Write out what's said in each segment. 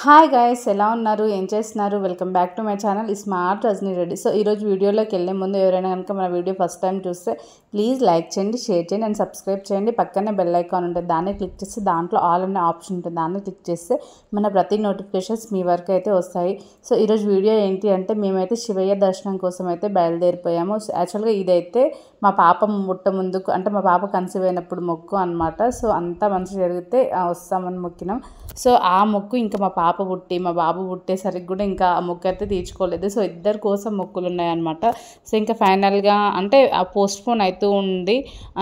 Hi guys, ఎలా ఉన్నారు? ఏం చేస్తున్నారు? Welcome back to my channel smart Rajini Reddy. So ఈరోజు వీడియోలోకి వెళ్ళే ముందు ఎవరైనా కనుక మన వీడియో ఫస్ట్ టైం చూస్తే ప్లీజ్ లైక్ చేయండి, షేర్ చేయండి అండ్ సబ్స్క్రైబ్ చేయండి. పక్కనే బెల్ ఐకాన్ ఉంటుంది, దాన్ని క్లిక్ చేస్తే దాంట్లో ఆల్ అనే ఆప్షన్ ఉంటుంది, దాన్ని క్లిక్ చేస్తే మన ప్రతి నోటిఫికేషన్స్ మీ వరకు అయితే వస్తాయి. సో ఈరోజు వీడియో ఏంటి అంటే, మేమైతే శివయ్య దర్శనం కోసం అయితే బయలుదేరిపోయాము. యాక్చువల్గా ఇదైతే మా పాప ముట్ట ముందుకు, అంటే మా పాప కన్సీవ్ అయినప్పుడు మొక్కు అనమాట. సో అంతా మంచి జరిగితే వస్తామని మొక్కినాం. సో ఆ మొక్కు ఇంకా మా పాప పుట్టి మా బాబు పుట్టేసరికి కూడా ఇంకా ఆ మొక్కు అయితే తీర్చుకోలేదు. సో ఇద్దరి కోసం మొక్కులు ఉన్నాయన్నమాట. సో ఇంకా ఫైనల్గా అంటే ఆ పోస్ట్ పోన్ అవుతూ ఉంది,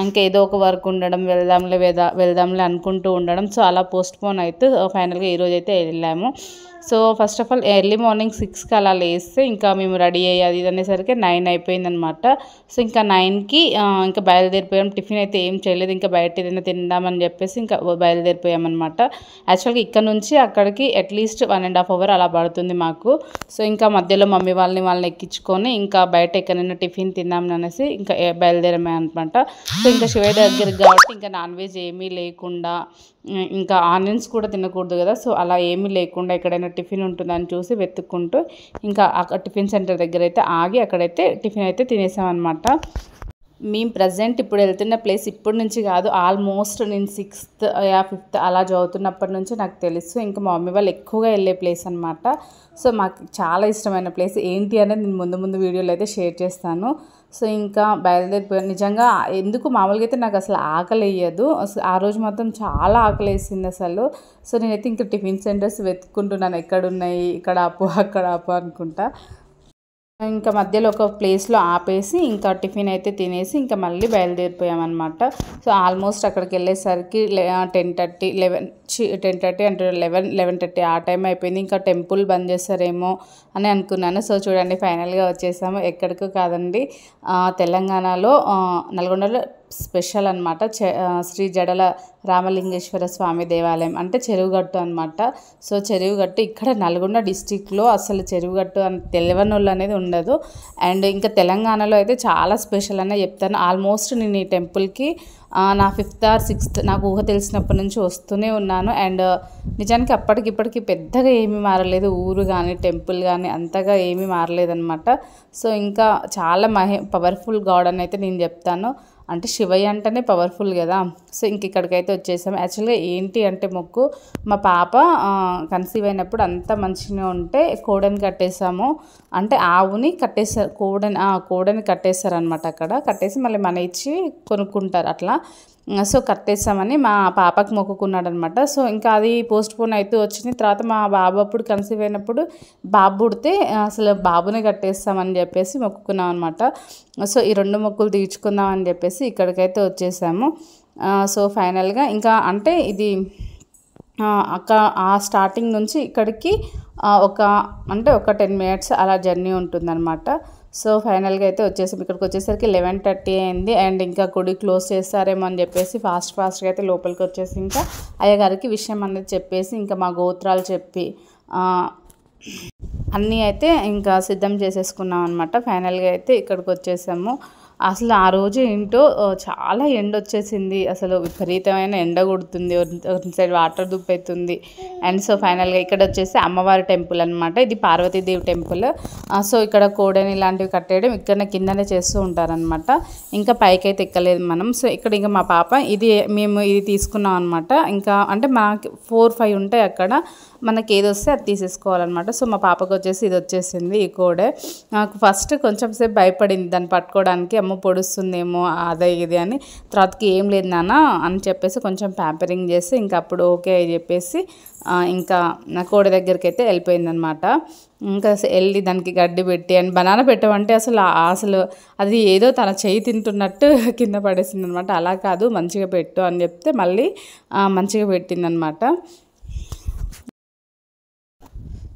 ఇంకా ఏదో ఒక వర్క్ ఉండడం, వెళ్దాంలే అనుకుంటూ ఉండడం. సో అలా పోస్ట్ పోన్ అయితే ఫైనల్గా ఈరోజు అయితే వెళ్ళాము. So first of all early morning 6కి అలా లేస్తే ఇంకా మేము రెడీ అయ్యి అది ఇది అనేసరికి 9 అయిపోయిందనమాట. సో ఇంకా 9కి ఇంకా బయలుదేరిపోయాం. టిఫిన్ అయితే ఏం చేయలేదు, ఇంకా బయట ఏదైనా తిందామని చెప్పేసి ఇంకా బయలుదేరిపోయామన్నమాట. యాక్చువల్గా ఇక్కడ నుంచి అక్కడికి అట్లీస్ట్ 1.5 hours అలా పడుతుంది మాకు. సో ఇంకా మధ్యలో మమ్మీ వాళ్ళని ఎక్కించుకొని ఇంకా బయట ఎక్కడైనా టిఫిన్ తిందామని అనేసి ఇంకా బయలుదేరమే అనమాట. సో ఇంకా శివయ్య దగ్గరికి కాబట్టి ఇంకా నాన్ వెజ్ ఏమీ లేకుండా, ఇంకా ఆనియన్స్ కూడా తినకూడదు కదా, సో అలా ఏమీ లేకుండా ఎక్కడైనా టిఫిన్ ఉంటుందని చూసి వెతుక్కుంటూ ఇంకా టిఫిన్ సెంటర్ దగ్గర అయితే ఆగి అక్కడైతే టిఫిన్ అయితే తినేసామన్నమాట. మేము ప్రజెంట్ ఇప్పుడు వెళ్తున్న ప్లేస్ ఇప్పటి నుంచి కాదు, ఆల్మోస్ట్ నేను 6th యా 5th అలా చదువుతున్నప్పటి నుంచి నాకు తెలుసు. ఇంకా మా మమ్మీ వాళ్ళు ఎక్కువగా వెళ్ళే ప్లేస్ అనమాట. సో మాకు చాలా ఇష్టమైన ప్లేస్ ఏంటి అనేది నేను ముందు వీడియోలో అయితే షేర్ చేస్తాను. సో ఇంకా బయలుదేరిపోయాను. నిజంగా ఎందుకు మామూలుగా అయితే నాకు అసలు ఆకలి వేయదు, అసలు ఆ రోజు మాత్రం చాలా ఆకలి వేసింది అసలు. సో నేనైతే ఇంకా టిఫిన్ సెంటర్స్ వెతుక్కుంటున్నాను, ఎక్కడున్నాయి, ఇక్కడ అక్కడ ఆపు అనుకుంటా. ఇంకా మధ్యలో ఒక ప్లేస్లో ఆపేసి ఇంకా టిఫిన్ అయితే తినేసి ఇంకా మళ్ళీ బయలుదేరిపోయామన్నమాట. సో ఆల్మోస్ట్ అక్కడికి వెళ్ళేసరికి 10:30 అంటే 11:30 ఆ టైం అయిపోయింది. ఇంకా టెంపుల్ బంద్ చేస్తారేమో అని అనుకున్నాను. సో చూడండి, ఫైనల్గా వచ్చేసాము. ఎక్కడికో కాదండి, తెలంగాణలో నల్గొండలో స్పెషల్ అనమాట, శ్రీ జడల రామలింగేశ్వర స్వామి దేవాలయం, అంటే చెరువుగట్టు అనమాట. సో చెరువుగట్టు ఇక్కడ నల్గొండ డిస్టిక్లో అసలు చెరువుగట్టు అని తెలియని వాళ్ళు అనేది ఉండదు. అండ్ ఇంకా తెలంగాణలో అయితే చాలా స్పెషల్ అనే చెప్తాను. ఆల్మోస్ట్ నేను ఈ టెంపుల్కి నా 5th or 6th నాకు ఊహ తెలిసినప్పటి నుంచి వస్తూనే ఉన్నాను. అండ్ నిజానికి అప్పటికిప్పటికి పెద్దగా ఏమీ మారలేదు, ఊరు కానీ టెంపుల్ కానీ అంతగా ఏమీ మారలేదన్నమాట. సో ఇంకా చాలా పవర్ఫుల్ గాడ్ అని అయితే నేను చెప్తాను. అంటే శివయ్య అంటేనే పవర్ఫుల్ కదా. సో ఇంక ఇక్కడికైతే వచ్చేసాము. యాక్చువల్గా ఏంటి అంటే మొక్కు, మా పాప కన్సీవ్ అయినప్పుడు అంతా మంచిగా ఉంటే కోడని కట్టేసాము, అంటే ఆవుని కట్టేస్తారు, కోడని కట్టేస్తారు అనమాట. అక్కడ కట్టేసి మళ్ళీ మన ఇచ్చి కొనుక్కుంటారు అట్లా. సో కట్టేసామని మా పాపకు మొక్కుకున్నాడు అనమాట. సో ఇంకా అది పోస్ట్ పోన్ అయితే వచ్చింది. తర్వాత మా బాబు అప్పుడు కన్సీవ్ అయినప్పుడు బాబు పుడితే అసలు బాబునే కట్టేస్తామని చెప్పేసి మొక్కుకున్నాం అనమాట. సో ఈ 2 మొక్కులు తీర్చుకుందాం అని చెప్పేసి ఇక్కడికైతే వచ్చేసాము. సో ఫైనల్గా ఇంకా అంటే ఇది ఆ స్టార్టింగ్ నుంచి ఇక్కడికి ఒక 10 minutes అలా జర్నీ ఉంటుందన్నమాట. సో ఫైనల్గా అయితే వచ్చేసాం. ఇక్కడికి వచ్చేసరికి 11:30 అయింది. అండ్ ఇంకా గుడి క్లోజ్ చేస్తారేమో అని చెప్పేసి ఫాస్ట్గా అయితే లోపలికి వచ్చేసి ఇంకా అయ్యగారికి విషయం అనేది చెప్పేసి ఇంకా మా గోత్రాలు చెప్పి అన్నీ అయితే ఇంకా సిద్ధం చేసేసుకున్నాం అనమాట. ఫైనల్గా అయితే ఇక్కడికి వచ్చేసాము. అసలు ఆ రోజు ఏంటో చాలా ఎండ వచ్చేసింది, అసలు విపరీతమైన ఎండ కొడుతుంది, ఒక సైడ్ వాటర్ దుప్పైతుంది. అండ్ సో ఫైనల్గా ఇక్కడ వచ్చేసి అమ్మవారి టెంపుల్ అనమాట, ఇది పార్వతీదేవి టెంపుల్. సో ఇక్కడ కోడని ఇలాంటివి కట్టేయడం ఇక్కడ కిందనే చేస్తూ ఉంటారనమాట. ఇంకా పైకైతే ఎక్కలేదు మనం. సో ఇక్కడ ఇంకా మా పాప మేము ఇది తీసుకున్నాం అనమాట. ఇంకా అంటే మనకి 4-5 ఉంటాయి అక్కడ, మనకి ఏది వస్తే అది తీసేసుకోవాలన్నమాట. సో మా పాపకు వచ్చేసి ఇది వచ్చేసింది, ఈ కోడే. నాకు ఫస్ట్ కొంచెం సేపు భయపడింది దాన్ని పట్టుకోవడానికి, అమ్మ పొడుస్తుందేమో అదే ఇది అని. తర్వాతకి ఏం లేదు నాన్న అని చెప్పేసి కొంచెం ప్యాంపరింగ్ చేసి ఇంకా అప్పుడు ఓకే అని చెప్పేసి ఇంకా నా కోడి దగ్గరికి అయితే వెళ్ళిపోయిందనమాట. ఇంకా వెళ్ళి దానికి గడ్డి పెట్టి అండ్ బనానా పెట్టమంటే అసలు అది ఏదో తన చేయి తింటున్నట్టు కింద పడేసింది అనమాట. అలా కాదు, మంచిగా పెట్టు అని చెప్తే మళ్ళీ మంచిగా పెట్టిందనమాట.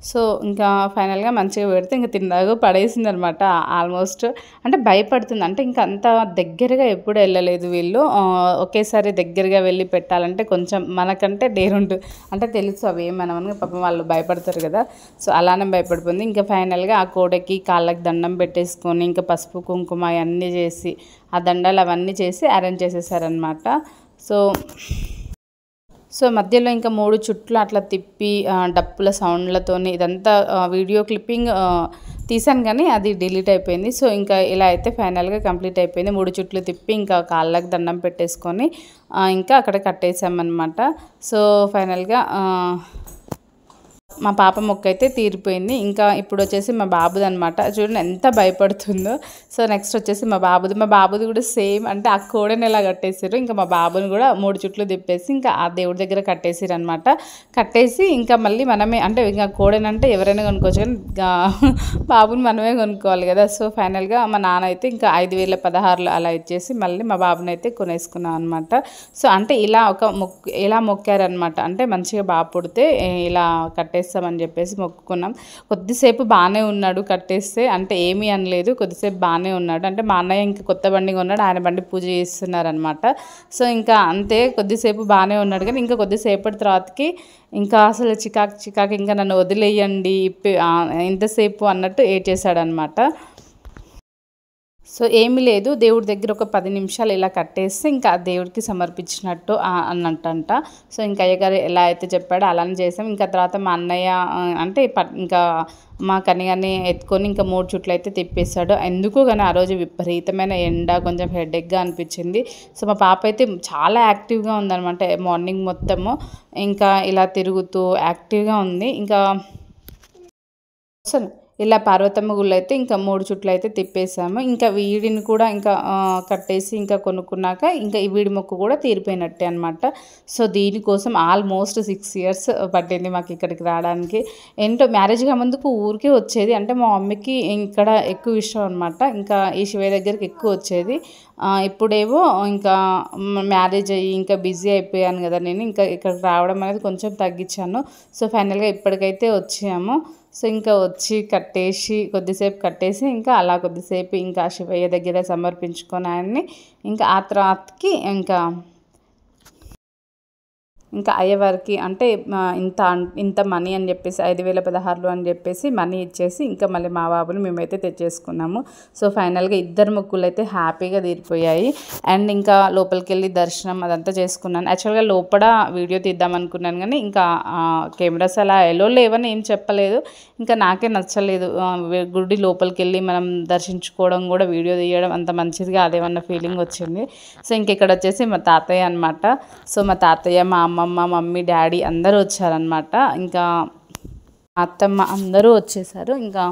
సో ఇంకా ఫైనల్గా మంచిగా పెడితే ఇంకా తిన్నాక పడేసింది అనమాట. ఆల్మోస్ట్ అంటే భయపడుతుంది, అంటే ఇంకా అంత దగ్గరగా ఎప్పుడు వెళ్ళలేదు వీళ్ళు. ఒకేసారి దగ్గరగా వెళ్ళి పెట్టాలంటే కొంచెం మనకంటే డేరుంటు, అంటే తెలుసు అవి ఏమనమని, పాపం వాళ్ళు భయపడతారు కదా. సో అలానే భయపడిపోయింది. ఇంకా ఫైనల్గా ఆ కోడకి కాళ్ళకి దండం పెట్టేసుకొని ఇంకా పసుపు కుంకుమ అవన్నీ చేసి ఆ దండాలు అవన్నీ చేసి అరేంజ్ చేసేసారనమాట. సో సో మధ్యలో ఇంకా 3 చుట్లు అట్లా తిప్పి డప్పుల సౌండ్లతోని ఇదంతా వీడియో క్లిప్పింగ్ తీసాను కానీ అది డిలీట్ అయిపోయింది. సో ఇంకా ఇలా అయితే ఫైనల్గా కంప్లీట్ అయిపోయింది. 3 చుట్లు తిప్పి ఇంకా కాళ్ళకి దండం పెట్టేసుకొని ఇంకా అక్కడ కట్టేసామన్నమాట. సో ఫైనల్గా మా పాప మొక్క అయితే తీరిపోయింది. ఇంకా ఇప్పుడు వచ్చేసి మా బాబుది అనమాట. చూడండి ఎంత భయపడుతుందో. సో నెక్స్ట్ వచ్చేసి మా బాబుది కూడా సేమ్, అంటే ఆ కోడని ఎలా కట్టేసారు, ఇంకా మా బాబుని కూడా 3 చుట్లు తిప్పేసి ఇంకా ఆ దేవుడి దగ్గర కట్టేసారు అనమాట. కట్టేసి ఇంకా మళ్ళీ మనమే, అంటే ఇంకా కోడని అంటే ఎవరైనా కొనుక్కోవచ్చు కానీ బాబుని మనమే కొనుక్కోవాలి కదా. సో ఫైనల్గా మా నాన్న అయితే ఇంకా 5,016 అలా ఇచ్చేసి మళ్ళీ మా బాబుని అయితే కొనేసుకున్నాం అనమాట. సో అంటే ఇలా మొక్కారనమాట, అంటే మంచిగా బాబు పుడితే ఇలా కట్టేస్తామని చెప్పేసి మొక్కుకున్నాం. కొద్దిసేపు బాగానే ఉన్నాడు కట్టేస్తే, అంటే ఏమీ అనలేదు, కొద్దిసేపు బాగానే ఉన్నాడు. అంటే మా అన్నయ్య ఇంకా కొత్త బండి కొన్నాడు, ఆయన బండి పూజ చేస్తున్నారనమాట. సో ఇంకా అంతే, కొద్దిసేపు బాగానే ఉన్నాడు కానీ ఇంకా కొద్దిసేపటి తర్వాతకి ఇంకా అసలు చికాకు ఇంకా నన్ను వదిలేయండి ఇంతసేపు అన్నట్టు ఏడ్చేశాడనమాట. సో ఏమీ లేదు, దేవుడి దగ్గర ఒక 10 నిమిషాలు ఇలా కట్టేస్తే ఇంకా దేవుడికి సమర్పించినట్టు అన్నట్టంట. సో ఇంకా అయ్యగారు ఎలా అయితే చెప్పాడో అలానే చేసాం. ఇంకా తర్వాత మా అన్నయ్య అంటే ఇంకా మా కనిగాని ఎత్తుకొని ఇంకా 3 చుట్లు అయితే తిప్పేశాడు. ఎందుకు కానీ ఆ రోజు విపరీతమైన ఎండ, కొంచెం హెడేక్గా అనిపించింది. సో మా పాప అయితే చాలా యాక్టివ్గా ఉందన్నమాట. మార్నింగ్ మొత్తము ఇంకా ఇలా తిరుగుతూ యాక్టివ్గా ఉంది. ఇంకా ఇలా పార్వతమ్మ గుళ్ళు అయితే ఇంకా 3 చుట్లు అయితే తిప్పేసాము. ఇంకా వీడిని కూడా ఇంకా కట్టేసి ఇంకా కొనుక్కున్నాక ఇంకా ఈ వీడి మొక్కు కూడా తీరిపోయినట్టే అనమాట. సో దీనికోసం ఆల్మోస్ట్ 6 years పట్టింది మాకు ఇక్కడికి రావడానికి. ఏంటో మ్యారేజ్గా ముందుకు ఊరికే వచ్చేది, అంటే మా మమ్మీకి ఇక్కడ ఎక్కువ ఇష్టం అనమాట. ఇంకా ఈ శివయ్య దగ్గరికి ఎక్కువ వచ్చేది. ఇప్పుడేమో ఇంకా మ్యారేజ్ అయ్యి ఇంకా బిజీ అయిపోయాను కదా నేను, ఇంకా ఇక్కడికి రావడం అనేది కొంచెం తగ్గించాను. సో ఫైనల్గా ఇప్పటికైతే వచ్చాము. సో ఇంకా వచ్చి కొద్దిసేపు కట్టేసి ఇంకా అలా కొద్దిసేపు ఇంకా శివయ్య దగ్గర సమర్పించుకొని ఆయన్ని ఇంకా ఆ తర్వాతకి ఇంకా అయ్యవారికి అంటే ఇంత మనీ అని చెప్పేసి 5,016 అని చెప్పేసి మనీ ఇచ్చేసి ఇంకా మళ్ళీ మా బాబుని మేమైతే తెచ్చేసుకున్నాము. సో ఫైనల్గా ఇద్దరు మొక్కులు అయితే హ్యాపీగా తీరిపోయాయి. అండ్ ఇంకా లోపలికి వెళ్ళి దర్శనం అదంతా చేసుకున్నాను. యాక్చువల్గా లోపల వీడియో తీద్దాం అనుకున్నాను కానీ ఇంకా కెమెరాస్ అలా ఎలో లేవని ఏం చెప్పలేదు, ఇంకా నాకే నచ్చలేదు. గుడి లోపలికి వెళ్ళి మనం దర్శించుకోవడం కూడా వీడియో తీయడం అంత మంచిదిగా అదేమన్నా ఫీలింగ్ వచ్చింది. సో ఇంక ఇక్కడ వచ్చేసి మా తాతయ్య అనమాట. సో మా తాతయ్య, మా అమ్మమ్మ, మమ్మీ, డాడీ అందరూ వచ్చారనమాట. ఇంకా అత్తమ్మ అందరూ వచ్చేసారు. ఇంకా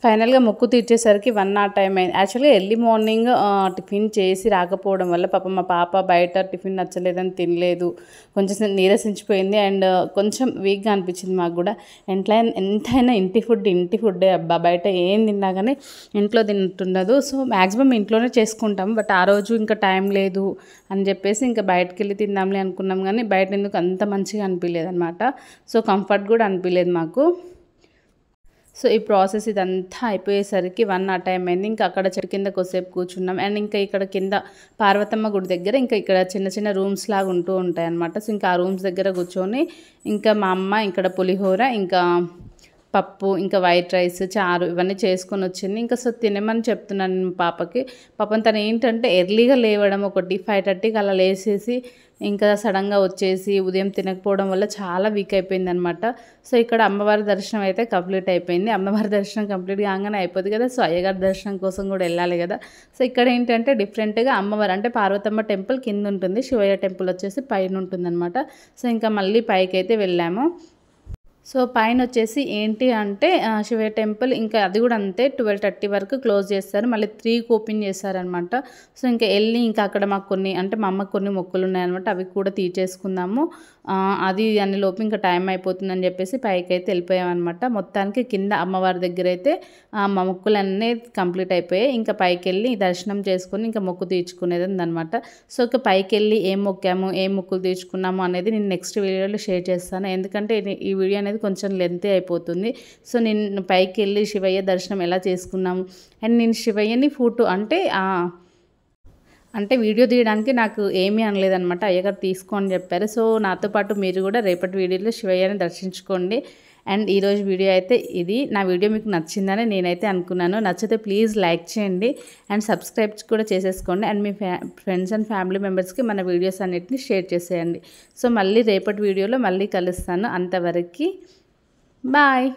ఫైనల్గా మొక్కు తీర్చేసరికి 1 hour టైం అయింది. యాక్చువల్గా ఎర్లీ మార్నింగ్ టిఫిన్ చేసి రాకపోవడం వల్ల మా పాప బయట టిఫిన్ నచ్చలేదని తినలేదు, కొంచెం నీరసించిపోయింది. అండ్ కొంచెం వీక్గా అనిపించింది మాకు కూడా. ఎంతైనా ఇంటి ఫుడ్డే అబ్బా, బయట ఏం తిన్నా కానీ ఇంట్లో తింటుండదు. సో మ్యాక్సిమం ఇంట్లోనే చేసుకుంటాం. బట్ ఆ రోజు ఇంకా టైం లేదు అని చెప్పేసి ఇంకా బయటకు వెళ్ళి తిందాంలే అనుకున్నాం కానీ బయట ఎందుకు అంత మంచిగా అనిపించలేదు అనమాట. సో కంఫర్ట్ కూడా అనిపించలేదు మాకు. సో ఈ ప్రాసెస్ ఇదంతా అయిపోయేసరికి 1 hour టైం అయింది. ఇంకా అక్కడ చెట్టు కింద కొద్దిసేపు కూర్చున్నాం. అండ్ ఇంకా ఇక్కడ కింద పార్వతమ్మ గుడి దగ్గర ఇంకా ఇక్కడ చిన్న చిన్న రూమ్స్ లాగా ఉంటూ ఉంటాయి అన్నమాట. సో ఇంకా ఆ రూమ్స్ దగ్గర కూర్చొని ఇంకా మా అమ్మ ఇక్కడ పులిహోర, ఇంకా పప్పు, ఇంకా వైట్ రైస్, చారు ఇవన్నీ చేసుకొని వచ్చింది. ఇంకా సో తినమని చెప్తున్నాను పాపకి. పాపం తను ఏంటంటే ఎర్లీగా లేవడం, 5:30కి అలా లేచేసి ఇంకా సడన్గా వచ్చేసి ఉదయం తినకపోవడం వల్ల చాలా వీక్ అయిపోయింది అనమాట. సో ఇక్కడ అమ్మవారి దర్శనం అయితే కంప్లీట్ అయిపోయింది. అమ్మవారి దర్శనం కంప్లీట్ కాగానే అయిపోతుంది కదా, సో అయ్యగారి దర్శనం కోసం కూడా వెళ్ళాలి కదా. సో ఇక్కడ ఏంటంటే డిఫరెంట్గా అమ్మవారు అంటే పార్వతమ్మ టెంపుల్ కింద ఉంటుంది, శివయ్య టెంపుల్ వచ్చేసి పైన ఉంటుంది అనమాట. సో ఇంకా మళ్ళీ పైకి అయితే వెళ్ళాము. సో పైన వచ్చేసి ఏంటి అంటే శివయ్య టెంపుల్, ఇంకా అది కూడా అంతే 12:30 వరకు క్లోజ్ చేస్తారు, మళ్ళీ 3కి ఓపెన్ చేస్తారనమాట. సో ఇంకా వెళ్ళి ఇంకా అక్కడ మాకు కొన్ని అంటే మా అమ్మకు కొన్ని మొక్కులు ఉన్నాయన్నమాట, అవి కూడా తీర్చేసుకుందాము. అది అన్ని లోపు ఇంకా టైం అయిపోతుందని చెప్పేసి పైకి అయితే వెళ్ళిపోయామన్నమాట. మొత్తానికి కింద అమ్మవారి దగ్గర అయితే మా మొక్కులన్నీ కంప్లీట్ అయిపోయాయి. ఇంకా పైకి వెళ్ళి దర్శనం చేసుకొని ఇంకా మొక్కు తీర్చుకునేది ఉందన్నమాట. సో ఇక పైకి వెళ్ళి ఏం మొక్కాము, ఏం మొక్కులు తీర్చుకున్నాము అనేది నేను నెక్స్ట్ వీడియోలో షేర్ చేస్తాను. ఎందుకంటే ఈ వీడియో అనేది కొంచెం లెంతీ అయిపోతుంది. సో నేను పైకి వెళ్ళి శివయ్య దర్శనం ఎలా చేసుకున్నాము, అండ్ నేను శివయ్యని ఫోటో అంటే వీడియో తీయడానికి నాకు ఏమీ అనలేదన్నమాట, అయ్యగారు తీసుకో అని చెప్పారు. సో నాతో పాటు మీరు కూడా రేపటి వీడియోలో శివయ్యని దర్శించుకోండి. అండ్ ఈరోజు వీడియో అయితే ఇది. నా వీడియో మీకు నచ్చిందని నేనైతే అనుకున్నాను. నచ్చితే ప్లీజ్ లైక్ చేయండి అండ్ సబ్స్క్రైబ్ కూడా చేసేసుకోండి. And me friends and family మెంబర్స్కి మన వీడియోస్ అన్నిటిని షేర్ చేసేయండి. సో మళ్ళీ రేపటి వీడియోలో మళ్ళీ కలుస్తాను. అంతవరకు బాయ్.